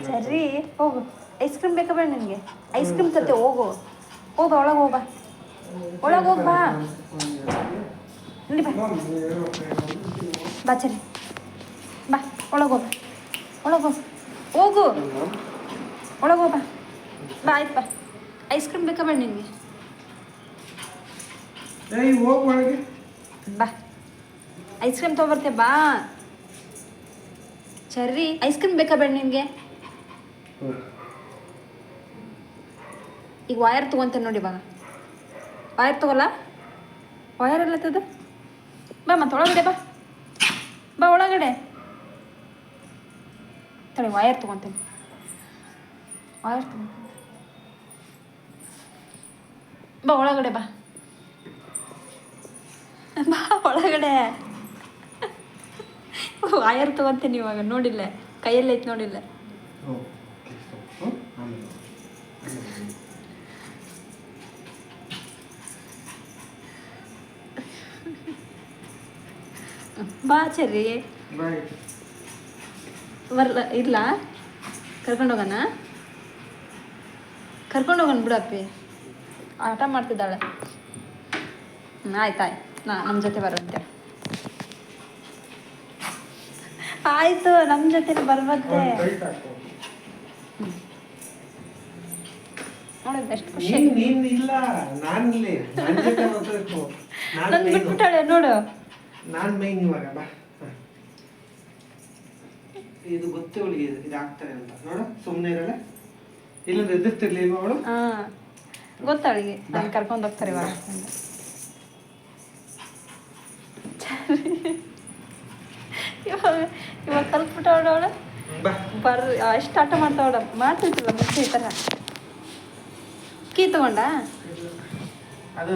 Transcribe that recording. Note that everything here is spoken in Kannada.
ಸರಿ ಹೋಗು. ಐಸ್ ಕ್ರೀಮ್ ಬೇಕಾ ಬೇಡ ನಿನಗೆ? ಐಸ್ ಕ್ರೀಮ್ ತತ್ತೆ ಹೋಗು. ಹೋಗ ಒಳಗೆ ಹೋಗ. ಒಳಗೆ ಹೋಗಿ ಬಾ. ನಡಿ ಬಾ. ಬಾ ಚರಿ ಬಾ. ಒಳಗೆ ಹೋಗ. ಒಳಗೆ ಹೋಗು. ಹೋಗು ಒಳಗೆ ಹೋಗ. ಬಾ ಆಯ್ತು ಬಾ. ಐಸ್ ಕ್ರೀಮ್ ಬೇಕಾ ಬೇಡ ನಿನಗೆ? ಬಾ ಐಸ್ ಕ್ರೀಮ್ ತೊಗೊಬರ್ತೆ ಬಾ. ಚರ್ರಿ ಐಸ್ ಕ್ರೀಮ್ ಬೇಕಾ ಬೇಡ ನಿನಗೆ? ಈಗ ವಯರ್ ತೊಗೊತೇನೆ ನೋಡಿ. ಇವಾಗ ವಯರ್ ತೊಗೊಲ್ಲ. ವಯರ್ ಎಲ್ಲತ್ತದ? ಬಾ ಮತ್ತೆ ಒಳಗಡೆ ಬಾ. ಬಾ ಒಳಗಡೆ. ತಡಿ ವಯರ್ ತೊಗೊತೇನೆ. ವಯರ್ ತೊಗೊತೇನೆ. ಬಾ ಒಳಗಡೆ ಬಾ. ಬಾ ಒಳಗಡೆ. ವಯರ್ ತೊಗೊತೀನಿ ಇವಾಗ. ನೋಡಿಲ್ಲ ಕೈಯಲ್ಲಿ ಐತೆ ನೋಡಿಲ್ಲ. ಬಾ ಚರ್ರಿ. ಬರ್ಲ ಇಲ್ಲ ಕರ್ಕೊಂಡೋಗೋಣ. ಕರ್ಕೊಂಡೋಗೋಣ ಬಿಡಪ್ಪಿ. ಆಟ ಮಾಡ್ತಿದ್ದಾಳೆ. ಆಯ್ತಾಯ್ತು ನಮ್ಮ ಜೊತೆ ಬರುತ್ತೆ. ಆಯಿತು ನಮ್ಮ ಜೊತೆ ಬರ್ಬತ್ತೆ. ನೋಡಿ ಎಷ್ಟು ಖುಷಿ. ನನ್ನ ಬಿಟ್ಬಿಟ್ಟಾಳೆ ನೋಡು. ನಾನು ಮೈನ್ ಇವಾಗ ಬಾ. ಇದು ಗೊತ್ತೇ ಅವಳಿಗೆ ಇದು ಆಗ್ತಾರೆ ಅಂತ. ನೋಡು ಸುಮ್ಮನೆ ಇರಲ್ಲ. ಇಲ್ಲಂದ್ರೆ ಎದುರ್ತಿರ್ಲಿಲ್ವ ಅವಳು? ಗೊತ್ತವಳಿಗೆ ನಾನು ಕರ್ಕೊಂಡು ಹೋಗ್ತಾರೆ ಇವಾಗ. ಇವಾಗ ಕಲ್ತ್ಬಿಟ್ಟವಳು ಅವಳು. ಬರ್ರಿ ಎಷ್ಟು ಆಟ ಮಾಡ್ತಾವಳ. ಮಾಡ್ತಿರ್ತಿಲ್ಲ ಮುಂಚೆ ಈ ಥರ. ಕೀ ತಗೊಂಡ ಅದು